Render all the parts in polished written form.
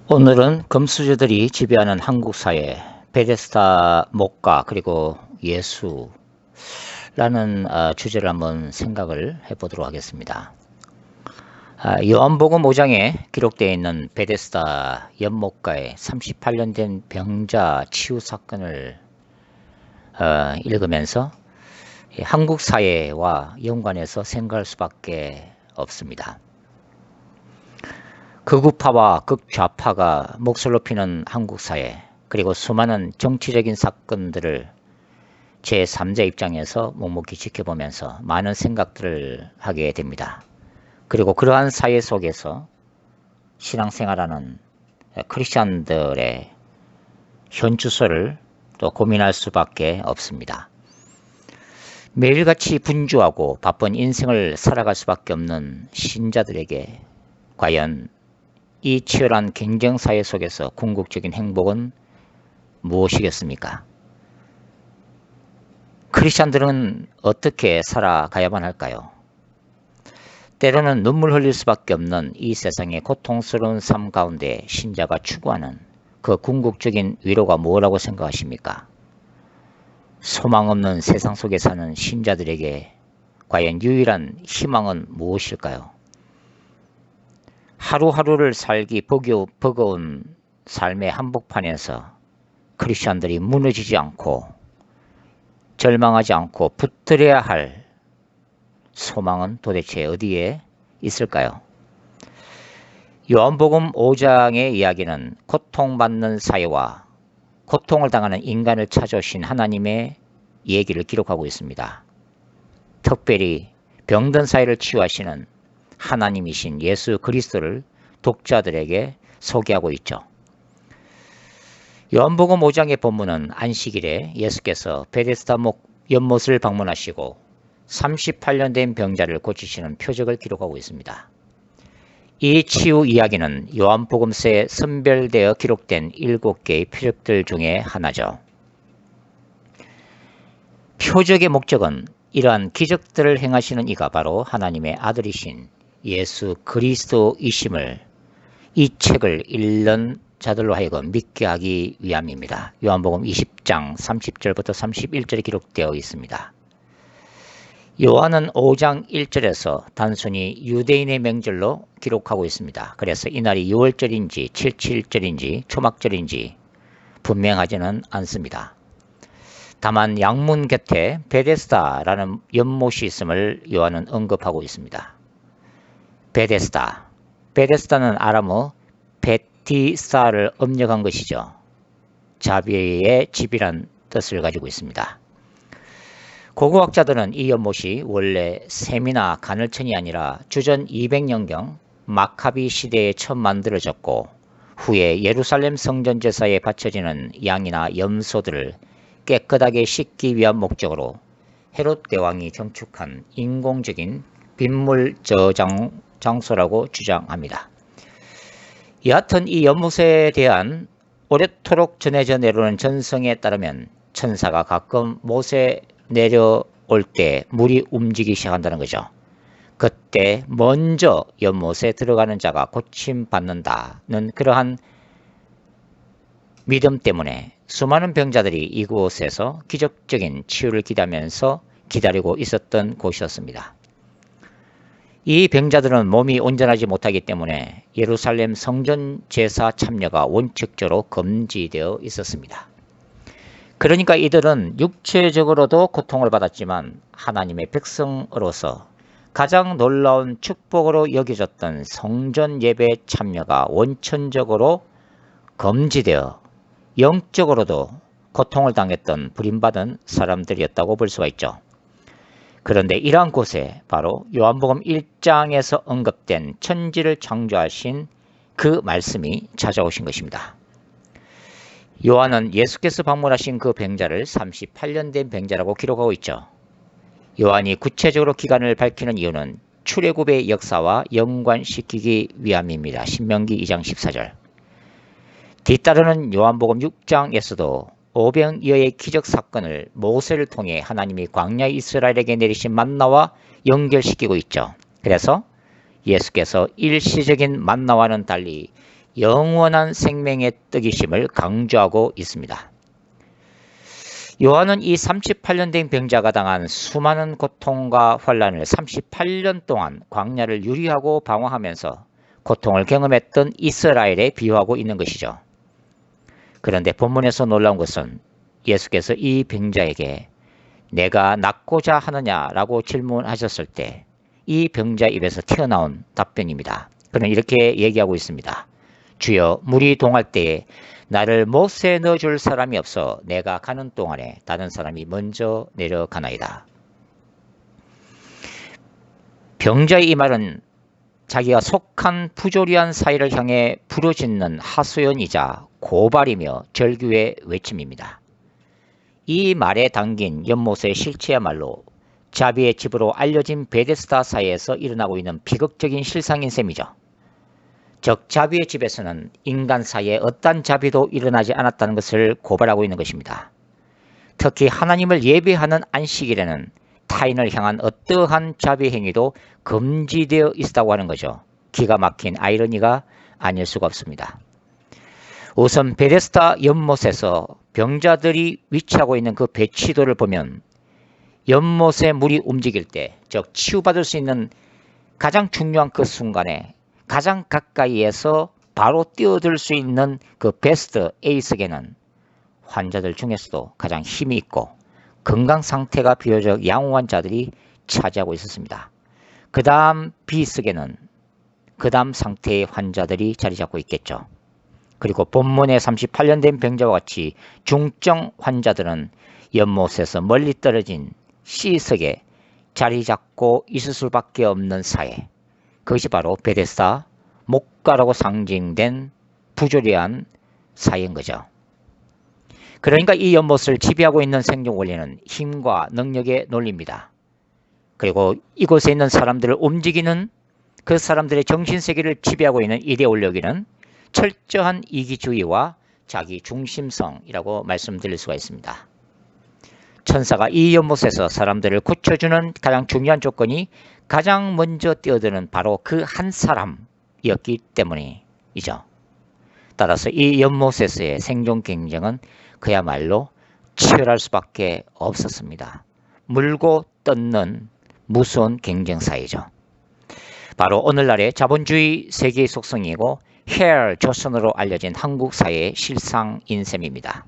오늘은 금수저들이 지배하는 한국 사회, 베데스다 목가 그리고 예수라는 주제를 한번 생각을 해보도록 하겠습니다. 요한복음 5장에 기록되어 있는 베데스다 연못가의 38년 된 병자 치유 사건을 읽으면서 한국 사회와 연관해서 생각할 수밖에 없습니다. 극우파와 극좌파가 몫을 높이는 한국 사회, 그리고 수많은 정치적인 사건들을 제3자 입장에서 묵묵히 지켜보면서 많은 생각들을 하게 됩니다. 그리고 그러한 사회 속에서 신앙생활하는 크리스천들의 현주소를 또 고민할 수밖에 없습니다. 매일같이 분주하고 바쁜 인생을 살아갈 수밖에 없는 신자들에게 과연 이 치열한 경쟁사회 속에서 궁극적인 행복은 무엇이겠습니까? 크리스찬들은 어떻게 살아가야만 할까요? 때로는 눈물 흘릴 수밖에 없는 이 세상의 고통스러운 삶 가운데 신자가 추구하는 그 궁극적인 위로가 뭐라고 생각하십니까? 소망 없는 세상 속에 사는 신자들에게 과연 유일한 희망은 무엇일까요? 하루하루를 살기 버거운 삶의 한복판에서 크리스천들이 무너지지 않고 절망하지 않고 붙들어야 할 소망은 도대체 어디에 있을까요? 요한복음 5장의 이야기는 고통받는 사회와 고통을 당하는 인간을 찾아오신 하나님의 얘기를 기록하고 있습니다. 특별히 병든 사회를 치유하시는 하나님이신 예수 그리스도를 독자들에게 소개하고 있죠. 요한복음 5장의 본문은 안식일에 예수께서 베데스다 연못을 방문하시고 38년 된 병자를 고치시는 표적을 기록하고 있습니다. 이 치유 이야기는 요한복음서에 선별되어 기록된 7개의 표적들 중에 하나죠. 표적의 목적은 이러한 기적들을 행하시는 이가 바로 하나님의 아들이신 예수 그리스도이심을 이 책을 읽는 자들로 하여금 믿게 하기 위함입니다. 요한복음 20장 30절부터 31절에 기록되어 있습니다. 요한은 5장 1절에서 단순히 유대인의 명절로 기록하고 있습니다. 그래서 이날이 6월절인지 77절인지 초막절인지 분명하지는 않습니다. 다만 양문 곁에 베데스다라는 연못이 있음을 요한은 언급하고 있습니다. 베데스다는 아람어 베티사를 음력한 것이죠. 자비의 집이란 뜻을 가지고 있습니다. 고고학자들은 이 연못이 원래 샘이나 가늘천이 아니라 주전 200년경 마카비 시대에 처음 만들어졌고 후에 예루살렘 성전 제사에 바쳐지는 양이나 염소들을 깨끗하게 씻기 위한 목적으로 헤롯 대왕이 건축한 인공적인 빗물 저장 장소라고 주장합니다. 여하튼 이 연못에 대한 오랫도록 전해져 내려오는 전성에 따르면 천사가 가끔 못에 내려올 때 물이 움직이기 시작한다는 거죠. 그때 먼저 연못에 들어가는 자가 고침받는다는 그러한 믿음 때문에 수많은 병자들이 이곳에서 기적적인 치유를 기다리고 있었던 곳이었습니다. 이 병자들은 몸이 온전하지 못하기 때문에 예루살렘 성전 제사 참여가 원칙적으로 금지되어 있었습니다. 그러니까 이들은 육체적으로도 고통을 받았지만 하나님의 백성으로서 가장 놀라운 축복으로 여겨졌던 성전 예배 참여가 원천적으로 금지되어 영적으로도 고통을 당했던 버림받은 사람들이었다고 볼 수가 있죠. 그런데 이러한 곳에 바로 요한복음 1장에서 언급된 천지를 창조하신 그 말씀이 찾아오신 것입니다. 요한은 예수께서 방문하신 그 병자를 38년 된 병자라고 기록하고 있죠. 요한이 구체적으로 기간을 밝히는 이유는 출애굽의 역사와 연관시키기 위함입니다. 신명기 2장 14절. 뒤따르는 요한복음 6장에서도 오병이어의 기적 사건을 모세를 통해 하나님이 광야 이스라엘에게 내리신 만나와 연결시키고 있죠. 그래서 예수께서 일시적인 만나와는 달리 영원한 생명의 떡이심을 강조하고 있습니다. 요한은 이 38년 된 병자가 당한 수많은 고통과 환란을 38년 동안 광야를 유리하고 방황하면서 고통을 경험했던 이스라엘에 비유하고 있는 것이죠. 그런데 본문에서 놀라운 것은 예수께서 이 병자에게 내가 낫고자 하느냐라고 질문하셨을 때 이 병자 입에서 튀어나온 답변입니다. 그는 이렇게 얘기하고 있습니다. 주여, 물이 동할 때에 나를 못에 넣어줄 사람이 없어 내가 가는 동안에 다른 사람이 먼저 내려가나이다. 병자의 이 말은 자기가 속한 부조리한 사회를 향해 부르짖는 하소연이자 고발이며 절규의 외침입니다. 이 말에 담긴 연못의 실체야말로 자비의 집으로 알려진 베데스다 사회에서 일어나고 있는 비극적인 실상인 셈이죠. 즉 자비의 집에서는 인간 사이에 어떠한 자비도 일어나지 않았다는 것을 고발하고 있는 것입니다. 특히 하나님을 예배하는 안식일에는 타인을 향한 어떠한 자비 행위도 금지되어 있다고 하는 거죠. 기가 막힌 아이러니가 아닐 수가 없습니다. 우선 베데스다 연못에서 병자들이 위치하고 있는 그 배치도를 보면 연못에 물이 움직일 때, 즉 치유받을 수 있는 가장 중요한 그 순간에 가장 가까이에서 바로 뛰어들 수 있는 그 베스트 A석에는 환자들 중에서도 가장 힘이 있고 건강 상태가 비교적 양호한 자들이 차지하고 있었습니다. 그 다음 B석에는 그 다음 상태의 환자들이 자리 잡고 있겠죠. 그리고 본문의 38년 된 병자와 같이 중증 환자들은 연못에서 멀리 떨어진 C석에 자리 잡고 있을 수밖에 없는 사회, 그것이 바로 베데스다 목가라고 상징된 부조리한 사회인 거죠. 그러니까 이 연못을 지배하고 있는 생존 원리는 힘과 능력의 논리입니다. 그리고 이곳에 있는 사람들을 움직이는 그 사람들의 정신세계를 지배하고 있는 이데올로기는 철저한 이기주의와 자기 중심성이라고 말씀드릴 수가 있습니다. 천사가 이 연못에서 사람들을 고쳐주는 가장 중요한 조건이 가장 먼저 뛰어드는 바로 그 한 사람이었기 때문이죠. 따라서 이 연못에서의 생존 경쟁은 그야말로 치열할 수밖에 없었습니다. 물고 뜯는 무서운 경쟁사이죠. 바로 오늘날의 자본주의 세계의 속성이고 헬 조선으로 알려진 한국 사회의 실상인 셈입니다.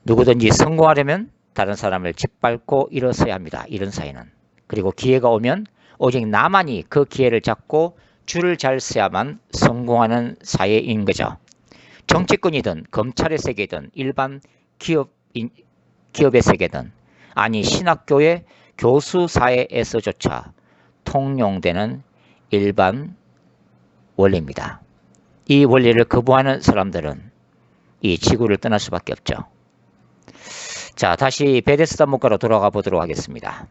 누구든지 성공하려면 다른 사람을 짓밟고 일어서야 합니다. 이런 사회는. 그리고 기회가 오면 오직 나만이 그 기회를 잡고 줄을 잘 서야만 성공하는 사회인 거죠. 정치권이든 검찰의 세계든 일반 기업의 세계든 아니 신학교의 교수 사회에서조차 통용되는 일반 원리입니다. 이 원리를 거부하는 사람들은 이 지구를 떠날 수밖에 없죠. 자, 다시 베데스다 목가로 돌아가 보도록 하겠습니다.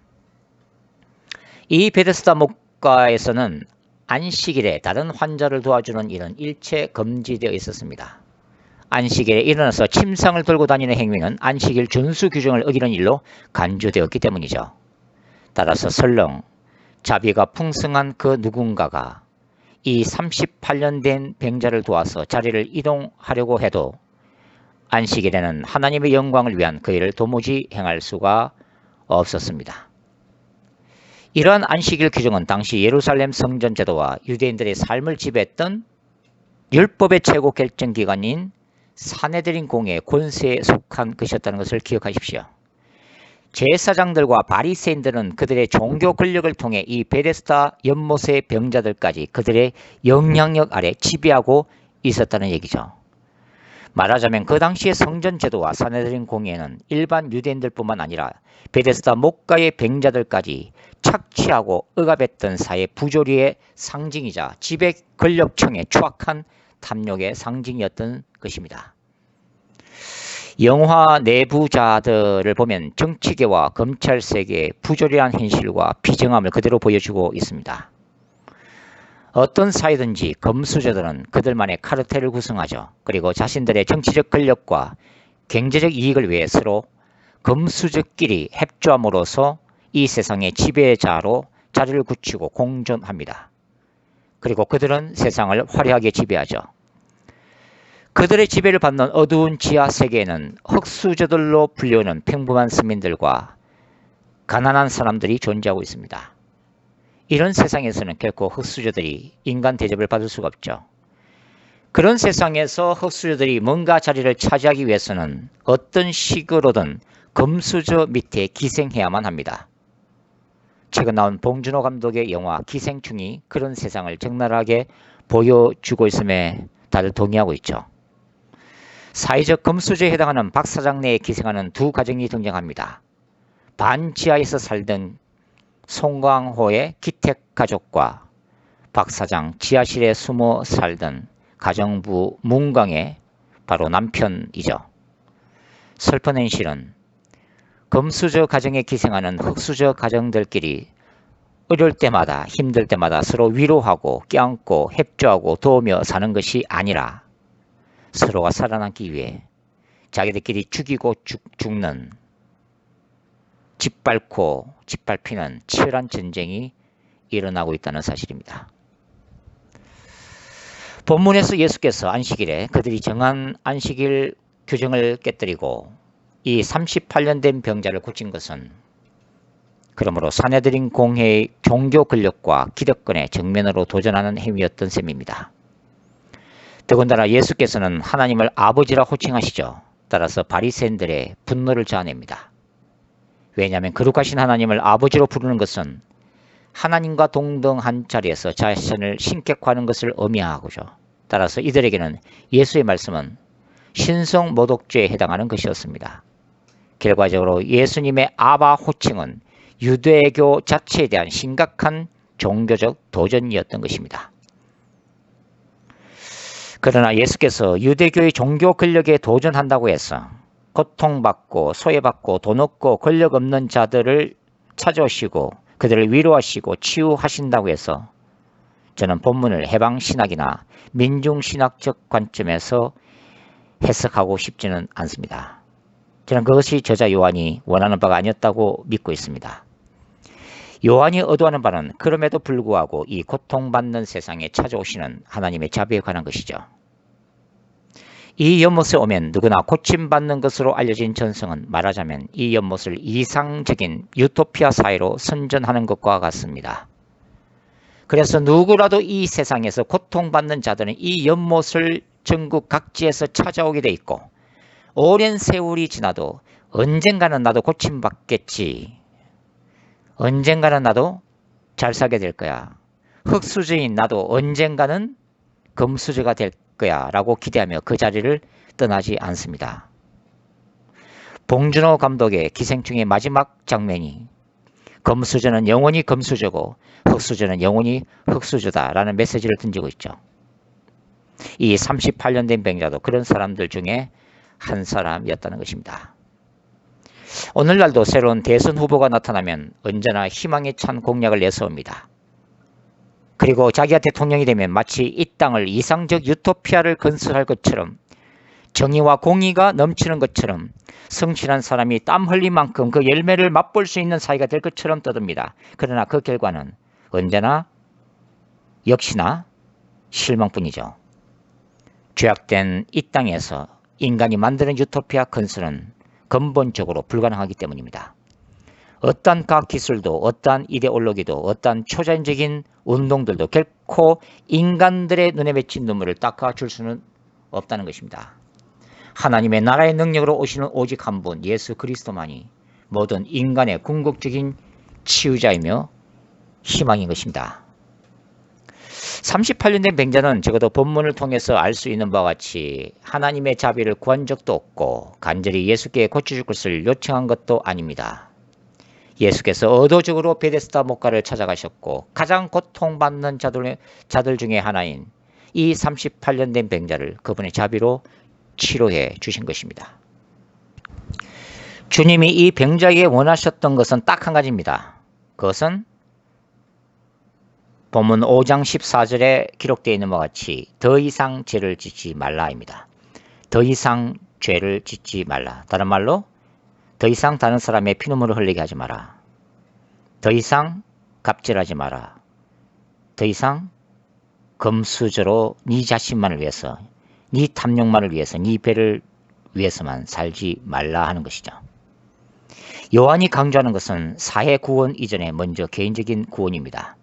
이 베데스다 목가에서는 안식일에 다른 환자를 도와주는 일은 일체 금지되어 있었습니다. 안식일에 일어나서 침상을 들고 다니는 행위는 안식일 준수 규정을 어기는 일로 간주되었기 때문이죠. 따라서 설령 자비가 풍성한 그 누군가가 이 38년 된 병자를 도와서 자리를 이동하려고 해도 안식일에는 하나님의 영광을 위한 그 일을 도무지 행할 수가 없었습니다. 이러한 안식일 규정은 당시 예루살렘 성전 제도와 유대인들의 삶을 지배했던 율법의 최고 결정기관인 사네드린 공의 권세에 속한 것이었다는 것을 기억하십시오. 제사장들과 바리새인들은 그들의 종교 권력을 통해 이 베데스다 연못의 병자들까지 그들의 영향력 아래 지배하고 있었다는 얘기죠. 말하자면 그 당시의 성전 제도와 사네드린 공의회는 일반 유대인들뿐만 아니라 베데스다 목가의 병자들까지 착취하고 억압했던 사회 부조리의 상징이자 지배 권력층의 추악한 탐욕의 상징이었던 것입니다. 영화 내부자들을 보면 정치계와 검찰 세계의 부조리한 현실과 비정함을 그대로 보여주고 있습니다. 어떤 사회든지 금수저들은 그들만의 카르텔을 구성하죠. 그리고 자신들의 정치적 권력과 경제적 이익을 위해 서로 금수저끼리 협조함으로써 이 세상의 지배자로 자리를 굳히고 공존합니다. 그리고 그들은 세상을 화려하게 지배하죠. 그들의 지배를 받는 어두운 지하 세계에는 흙수저들로 불리우는 평범한 서민들과 가난한 사람들이 존재하고 있습니다. 이런 세상에서는 결코 흙수저들이 인간 대접을 받을 수가 없죠. 그런 세상에서 흙수저들이 뭔가 자리를 차지하기 위해서는 어떤 식으로든 금수저 밑에 기생해야만 합니다. 최근 나온 봉준호 감독의 영화 기생충이 그런 세상을 적나라하게 보여주고 있음에 다들 동의하고 있죠. 사회적 금수저에 해당하는 박 사장 내에 기생하는 두 가정이 등장합니다. 반지하에서 살던 송광호의 기택 가족과 박 사장 지하실에 숨어 살던 가정부 문광의 바로 남편이죠. 슬픈 현실은 금수저 가정에 기생하는 흙수저 가정들끼리 어려울 때마다 힘들 때마다 서로 위로하고 껴안고 협조하고 도우며 사는 것이 아니라 서로가 살아남기 위해 자기들끼리 죽이고 죽는 짓밟고 짓밟히는 치열한 전쟁이 일어나고 있다는 사실입니다. 본문에서 예수께서 안식일에 그들이 정한 안식일 규정을 깨뜨리고 이 38년 된 병자를 고친 것은 그러므로 사내들인 공회의 종교 권력과 기득권에 정면으로 도전하는 행위였던 셈입니다. 더군다나 예수께서는 하나님을 아버지라 호칭하시죠. 따라서 바리새인들의 분노를 자아냅니다. 왜냐하면 거룩하신 하나님을 아버지로 부르는 것은 하나님과 동등한 자리에서 자신을 신격화하는 것을 의미하고죠. 따라서 이들에게는 예수의 말씀은 신성 모독죄에 해당하는 것이었습니다. 결과적으로 예수님의 아바 호칭은 유대교 자체에 대한 심각한 종교적 도전이었던 것입니다. 그러나 예수께서 유대교의 종교 권력에 도전한다고 해서 고통받고 소외받고 돈 없고 권력 없는 자들을 찾아오시고 그들을 위로하시고 치유하신다고 해서 저는 본문을 해방신학이나 민중신학적 관점에서 해석하고 싶지는 않습니다. 저는 그것이 저자 요한이 원하는 바가 아니었다고 믿고 있습니다. 요한이 의도하는 바는 그럼에도 불구하고 이 고통받는 세상에 찾아오시는 하나님의 자비에 관한 것이죠. 이 연못에 오면 누구나 고침받는 것으로 알려진 전성은 말하자면 이 연못을 이상적인 유토피아 사회로 선전하는 것과 같습니다. 그래서 누구라도 이 세상에서 고통받는 자들은 이 연못을 전국 각지에서 찾아오게 돼 있고 오랜 세월이 지나도 언젠가는 나도 고침받겠지. 언젠가는 나도 잘 살게 될 거야. 흙수저인 나도 언젠가는 금수저가 될 거야 라고 기대하며 그 자리를 떠나지 않습니다. 봉준호 감독의 기생충의 마지막 장면이 금수저는 영원히 금수저고 흙수저는 영원히 흙수저다 라는 메시지를 던지고 있죠. 이 38년 된 병자도 그런 사람들 중에 한 사람이었다는 것입니다. 오늘날도 새로운 대선 후보가 나타나면 언제나 희망에 찬 공약을 내세웁니다. 그리고 자기가 대통령이 되면 마치 이 땅을 이상적 유토피아를 건설할 것처럼 정의와 공의가 넘치는 것처럼 성실한 사람이 땀 흘린 만큼 그 열매를 맛볼 수 있는 사회가 될 것처럼 떠듭니다. 그러나 그 결과는 언제나 역시나 실망뿐이죠. 죄악된 이 땅에서 인간이 만드는 유토피아 건설은 근본적으로 불가능하기 때문입니다. 어떠한 과학기술도 어떠한 이데올로기도 어떠한 초자연적인 운동들도 결코 인간들의 눈에 맺힌 눈물을 닦아줄 수는 없다는 것입니다. 하나님의 나라의 능력으로 오시는 오직 한 분 예수 그리스도만이 모든 인간의 궁극적인 치유자이며 희망인 것입니다. 38년 된 병자는 적어도 본문을 통해서 알 수 있는 바와 같이 하나님의 자비를 구한 적도 없고 간절히 예수께 고쳐줄 것을 요청한 것도 아닙니다. 예수께서 의도적으로 베데스다 목가를 찾아가셨고 가장 고통받는 자들 중에 하나인 이 38년 된 병자를 그분의 자비로 치료해 주신 것입니다. 주님이 이 병자에게 원하셨던 것은 딱 한 가지입니다. 그것은 본문 5장 14절에 기록되어 있는 바와 같이 더 이상 죄를 짓지 말라입니다. 더 이상 죄를 짓지 말라. 다른 말로 더 이상 다른 사람의 피눈물을 흘리게 하지 마라. 더 이상 갑질하지 마라. 더 이상 금수저로 네 자신만을 위해서, 네 탐욕만을 위해서, 네 배를 위해서만 살지 말라 하는 것이죠. 요한이 강조하는 것은 사회 구원 이전에 먼저 개인적인 구원입니다.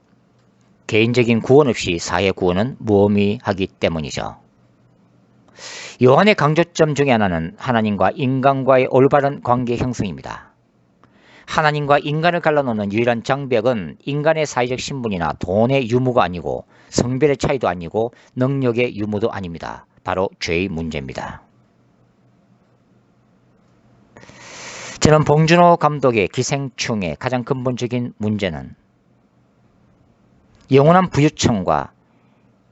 개인적인 구원 없이 사회 구원은 무의미하기 때문이죠. 요한의 강조점 중에 하나는 하나님과 인간과의 올바른 관계 형성입니다. 하나님과 인간을 갈라놓는 유일한 장벽은 인간의 사회적 신분이나 돈의 유무가 아니고 성별의 차이도 아니고 능력의 유무도 아닙니다. 바로 죄의 문제입니다. 저는 봉준호 감독의 기생충의 가장 근본적인 문제는 영원한 부유층과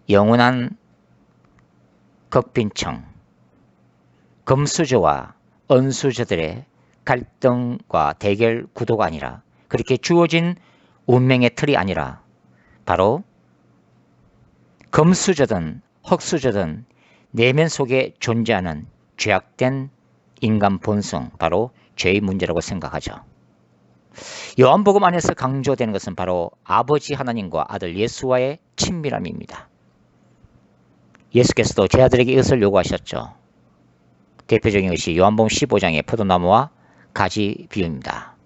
영원한 극빈층, 금수저와 은수저들의 갈등과 대결 구도가 아니라, 그렇게 주어진 운명의 틀이 아니라 바로 금수저든 흑수저든 내면 속에 존재하는 죄악된 인간 본성, 바로 죄의 문제라고 생각하죠. 요한복음 안에서 강조되는 것은 바로 아버지 하나님과 아들 예수와의 친밀함입니다. 예수께서도 제 아들에게 이것을 요구하셨죠. 대표적인 것이 요한복음 15장의 포도나무와 가지 비유입니다.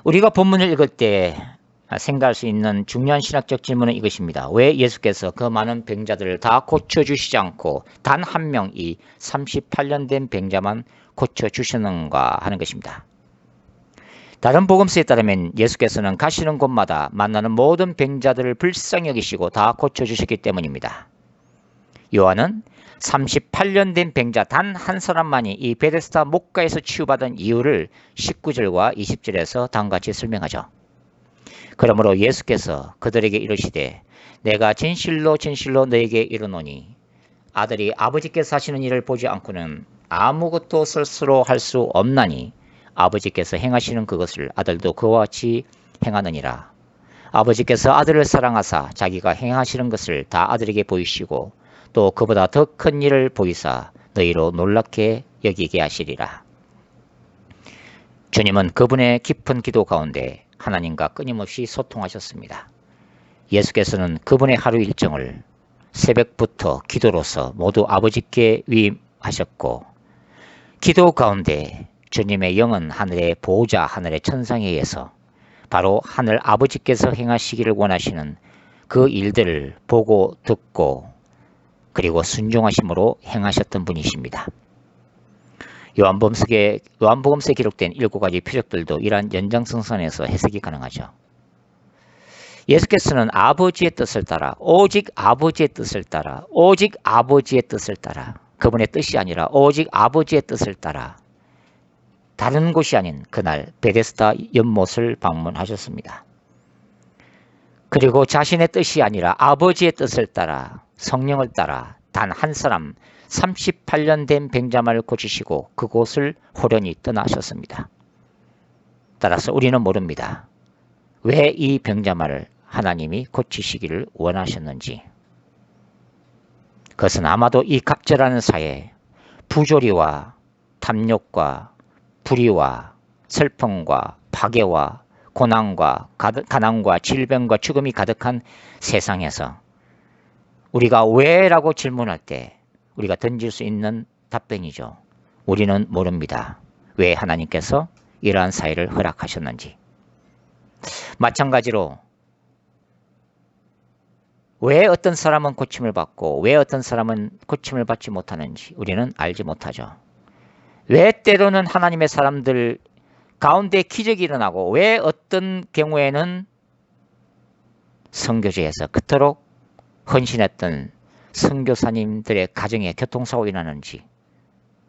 우리가 본문을 읽을 때 생각할 수 있는 중요한 신학적 질문은 이것입니다. 왜 예수께서 그 많은 병자들을 다 고쳐주시지 않고 단 한 명 이 38년 된 병자만 고쳐주시는가 하는 것입니다. 다른 복음서에 따르면 예수께서는 가시는 곳마다 만나는 모든 병자들을 불쌍히 여기시고 다 고쳐주셨기 때문입니다. 요한은 38년 된 병자 단 한 사람만이 이 베데스다 목가에서 치유받은 이유를 19절과 20절에서 다음과 같이 설명하죠. 그러므로 예수께서 그들에게 이르시되 내가 진실로 진실로 너에게 이르노니 아들이 아버지께서 하시는 일을 보지 않고는 아무것도 스스로 할 수 없나니 아버지께서 행하시는 그것을 아들도 그와 같이 행하느니라. 아버지께서 아들을 사랑하사 자기가 행하시는 것을 다 아들에게 보이시고 또 그보다 더 큰 일을 보이사 너희로 놀랍게 여기게 하시리라. 주님은 그분의 깊은 기도 가운데 하나님과 끊임없이 소통하셨습니다. 예수께서는 그분의 하루 일정을 새벽부터 기도로서 모두 아버지께 위임하셨고, 기도 가운데 주님의 영은 하늘의 보호자 하늘의 천상에 의해서 바로 하늘 아버지께서 행하시기를 원하시는 그 일들을 보고 듣고 그리고 순종하심으로 행하셨던 분이십니다. 요한복음서에 기록된 7가지 표적들도 이러한 연장선상에서 해석이 가능하죠. 예수께서는 아버지의 뜻을 따라, 오직 아버지의 뜻을 따라, 오직 아버지의 뜻을 따라, 그분의 뜻이 아니라 오직 아버지의 뜻을 따라 다른 곳이 아닌 그날 베데스다 연못을 방문하셨습니다. 그리고 자신의 뜻이 아니라 아버지의 뜻을 따라, 성령을 따라 단 한 사람 38년 된 병자만을 고치시고 그곳을 호련히 떠나셨습니다. 따라서 우리는 모릅니다. 왜 이 병자만을 하나님이 고치시기를 원하셨는지. 그것은 아마도 이 갑절하는 사회, 부조리와 탐욕과 불의와 슬픔과 파괴와 고난과 가난과 질병과 죽음이 가득한 세상에서 우리가 왜라고 질문할 때 우리가 던질 수 있는 답변이죠. 우리는 모릅니다. 왜 하나님께서 이러한 사회를 허락하셨는지. 마찬가지로 왜 어떤 사람은 고침을 받고 왜 어떤 사람은 고침을 받지 못하는지 우리는 알지 못하죠. 왜 때로는 하나님의 사람들 가운데 기적이 일어나고 왜 어떤 경우에는 선교지에서 그토록 헌신했던 선교사님들의 가정에 교통사고가 일어나는지,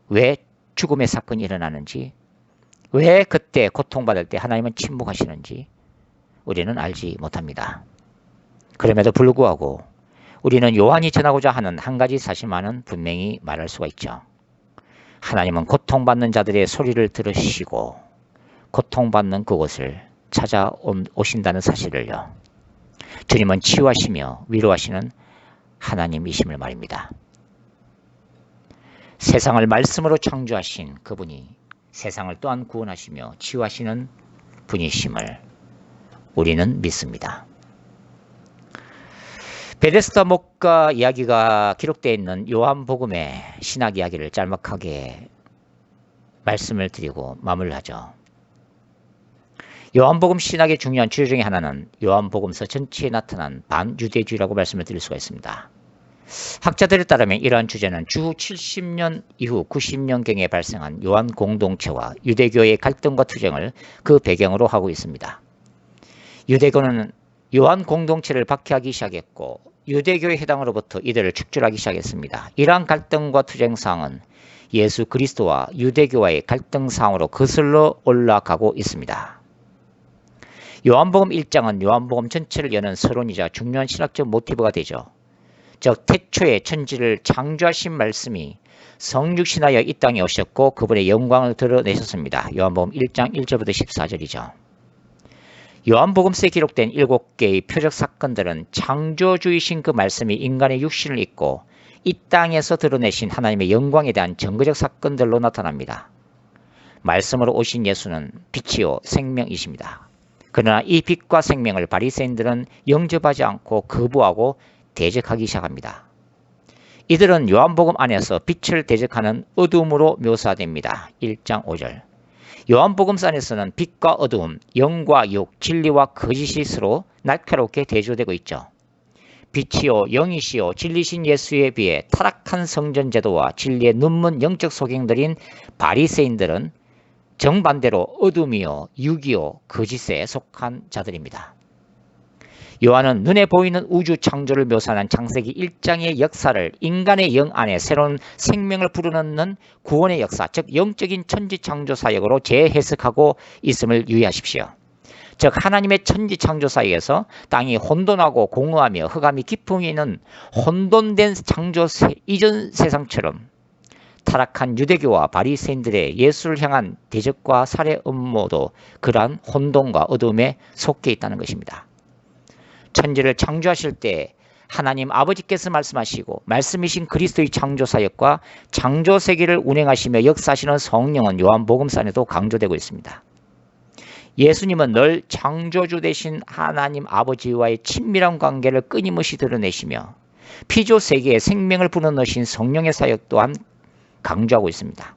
왜 죽음의 사건이 일어나는지, 왜 그때 고통받을 때 하나님은 침묵하시는지 우리는 알지 못합니다. 그럼에도 불구하고 우리는 요한이 전하고자 하는 한 가지 사실만은 분명히 말할 수가 있죠. 하나님은 고통받는 자들의 소리를 들으시고 고통받는 그곳을 찾아오신다는 사실을요. 주님은 치유하시며 위로하시는 하나님이심을 말입니다. 세상을 말씀으로 창조하신 그분이 세상을 또한 구원하시며 치유하시는 분이심을 우리는 믿습니다. 베데스다 목가 이야기가 기록되어 있는 요한복음의 신학 이야기를 짤막하게 말씀을 드리고 마무리하죠. 요한복음 신학의 중요한 주제 중에 하나는 요한복음서 전체에 나타난 반유대주의라고 말씀을 드릴 수가 있습니다. 학자들에 따르면 이러한 주제는 주 70년 이후 90년경에 발생한 요한 공동체와 유대교의 갈등과 투쟁을 그 배경으로 하고 있습니다. 유대교는 요한 공동체를 박해하기 시작했고 유대교의 해당으로부터 이들을 축출하기 시작했습니다. 이러한 갈등과 투쟁사항은 예수 그리스도와 유대교와의 갈등사항으로 거슬러 올라가고 있습니다. 요한복음 1장은 요한복음 전체를 여는 서론이자 중요한 신학적 모티브가 되죠. 즉 태초에 천지를 창조하신 말씀이 성육신하여 이 땅에 오셨고 그분의 영광을 드러내셨습니다. 요한복음 1장 1절부터 14절이죠. 요한복음서에 기록된 7개의 표적 사건들은 창조주이신 그 말씀이 인간의 육신을 입고 이 땅에서 드러내신 하나님의 영광에 대한 증거적 사건들로 나타납니다. 말씀으로 오신 예수는 빛이요 생명이십니다. 그러나 이 빛과 생명을 바리새인들은 영접하지 않고 거부하고 대적하기 시작합니다. 이들은 요한복음 안에서 빛을 대적하는 어둠으로 묘사됩니다. 1장 5절. 요한복음서 안에서는 빛과 어두움, 영과 육, 진리와 거짓이 서로 날카롭게 대조되고 있죠. 빛이요 영이시요 진리신 예수에 비해 타락한 성전 제도와 진리의 눈먼 영적 소경들인 바리새인들은 정반대로 어둠이요 육이요 거짓에 속한 자들입니다. 요한은 눈에 보이는 우주 창조를 묘사하는 창세기 1장의 역사를 인간의 영 안에 새로운 생명을 불어넣는 구원의 역사, 즉 영적인 천지 창조 사역으로 재해석하고 있음을 유의하십시오. 즉 하나님의 천지 창조 사역에서 땅이 혼돈하고 공허하며 흑암이 깊음이 있는 혼돈된 창조 이전 세상처럼 타락한 유대교와 바리새인들의 예수를 향한 대적과 살해 음모도 그러한 혼돈과 어둠에 속해 있다는 것입니다. 천지를 창조하실 때 하나님 아버지께서 말씀하시고 말씀이신 그리스도의 창조사역과 창조세계를 운행하시며 역사하시는 성령은 요한복음서 안에도 강조되고 있습니다. 예수님은 늘 창조주 되신 하나님 아버지와의 친밀한 관계를 끊임없이 드러내시며 피조세계에 생명을 불어넣으신 성령의 사역 또한 강조하고 있습니다.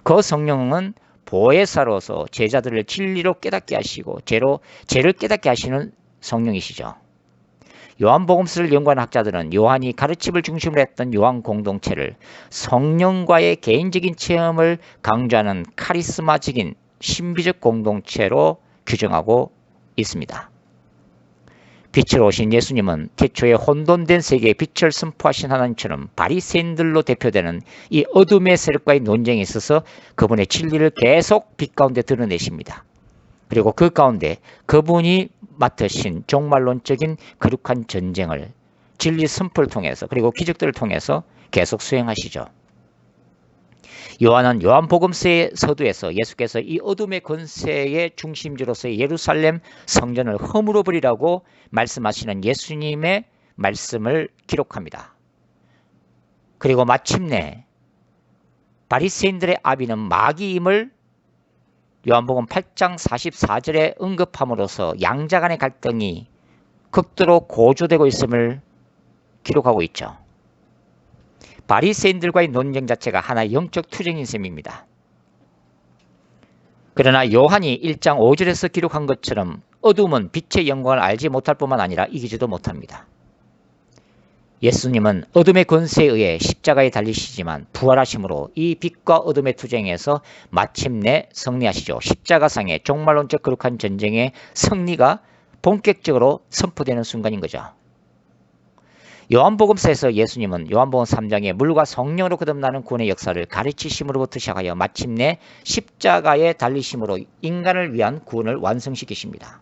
그 성령은 보혜사로서 제자들을 진리로 깨닫게 하시고 죄를 깨닫게 하시는 성령이시죠. 요한복음서를 연구한 학자들은 요한이 가르침을 중심으로 했던 요한 공동체를 성령과의 개인적인 체험을 강조하는 카리스마적인 신비적 공동체로 규정하고 있습니다. 빛으로 오신 예수님은 태초에 혼돈된 세계에 빛을 선포하신 하나님처럼 바리새인들로 대표되는 이 어둠의 세력과의 논쟁에 있어서 그분의 진리를 계속 빛 가운데 드러내십니다. 그리고 그 가운데 그분이 맡으신 종말론적인 거룩한 전쟁을 진리 선포를 통해서 그리고 기적들을 통해서 계속 수행하시죠. 요한은 요한복음서의 서두에서 예수께서 이 어둠의 권세의 중심지로서의 예루살렘 성전을 허물어 버리라고 말씀하시는 예수님의 말씀을 기록합니다. 그리고 마침내 바리새인들의 아비는 마귀임을 요한복음 8장 44절에 언급함으로써 양자 간의 갈등이 극도로 고조되고 있음을 기록하고 있죠. 바리새인들과의 논쟁 자체가 하나의 영적 투쟁인 셈입니다. 그러나 요한이 1장 5절에서 기록한 것처럼 어둠은 빛의 영광을 알지 못할 뿐만 아니라 이기지도 못합니다. 예수님은 어둠의 권세에 의해 십자가에 달리시지만 부활하심으로 이 빛과 어둠의 투쟁에서 마침내 승리하시죠. 십자가상의 종말론적 거룩한 전쟁의 승리가 본격적으로 선포되는 순간인 거죠. 요한복음서에서 예수님은 요한복음 3장에 물과 성령으로 거듭나는 구원의 역사를 가르치심으로부터 시작하여 마침내 십자가에 달리심으로 인간을 위한 구원을 완성시키십니다.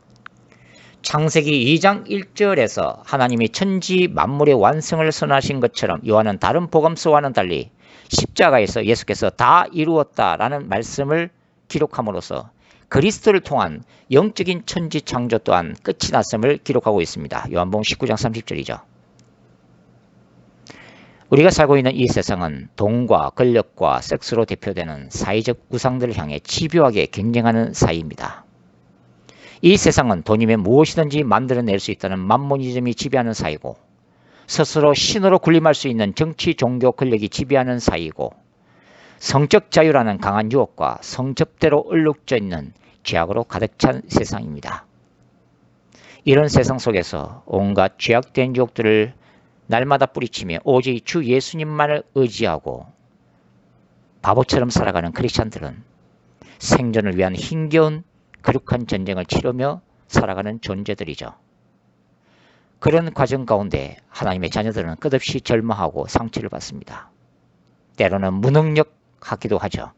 창세기 2장 1절에서 하나님이 천지 만물의 완성을 선언하신 것처럼 요한은 다른 복음서와는 달리 십자가에서 예수께서 다 이루었다라는 말씀을 기록함으로써 그리스도를 통한 영적인 천지 창조 또한 끝이 났음을 기록하고 있습니다. 요한복음 19장 30절이죠. 우리가 살고 있는 이 세상은 돈과 권력과 섹스로 대표되는 사회적 우상들을 향해 집요하게 경쟁하는 사회입니다. 이 세상은 돈이면 무엇이든지 만들어낼 수 있다는 만모니즘이 지배하는 사회고 스스로 신으로 군림할 수 있는 정치, 종교, 권력이 지배하는 사이고 성적 자유라는 강한 유혹과 성접대로 얼룩져 있는 죄악으로 가득 찬 세상입니다. 이런 세상 속에서 온갖 죄악된 유혹들을 날마다 뿌리치며 오직 주 예수님만을 의지하고 바보처럼 살아가는 크리스찬들은 생존을 위한 힘겨운 거룩한 전쟁을 치르며 살아가는 존재들이죠. 그런 과정 가운데 하나님의 자녀들은 끝없이 절망하고 상처를 받습니다. 때로는 무능력하기도 하죠.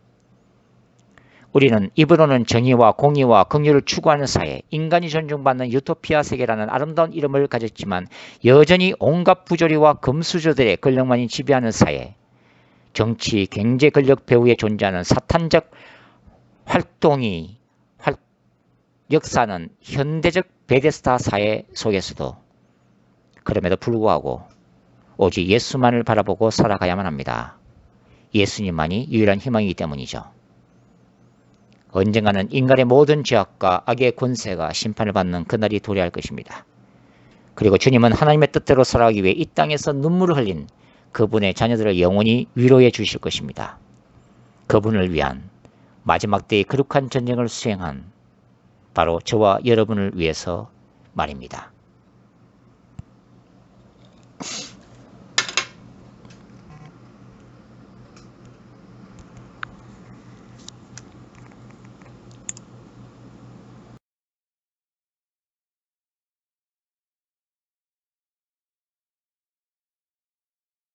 우리는 입으로는 정의와 공의와 긍휼을 추구하는 사회, 인간이 존중받는 유토피아 세계라는 아름다운 이름을 가졌지만 여전히 온갖 부조리와 금수저들의 권력만이 지배하는 사회, 정치, 경제 권력 배후에 존재하는 사탄적 활동이 역사는 현대적 베데스다 사회 속에서도 그럼에도 불구하고 오직 예수만을 바라보고 살아가야만 합니다. 예수님만이 유일한 희망이기 때문이죠. 언젠가는 인간의 모든 죄악과 악의 권세가 심판을 받는 그날이 도래할 것입니다. 그리고 주님은 하나님의 뜻대로 살아가기 위해 이 땅에서 눈물을 흘린 그분의 자녀들을 영원히 위로해 주실 것입니다. 그분을 위한 마지막 때의 거룩한 전쟁을 수행한 바로 저와 여러분을 위해서 말입니다.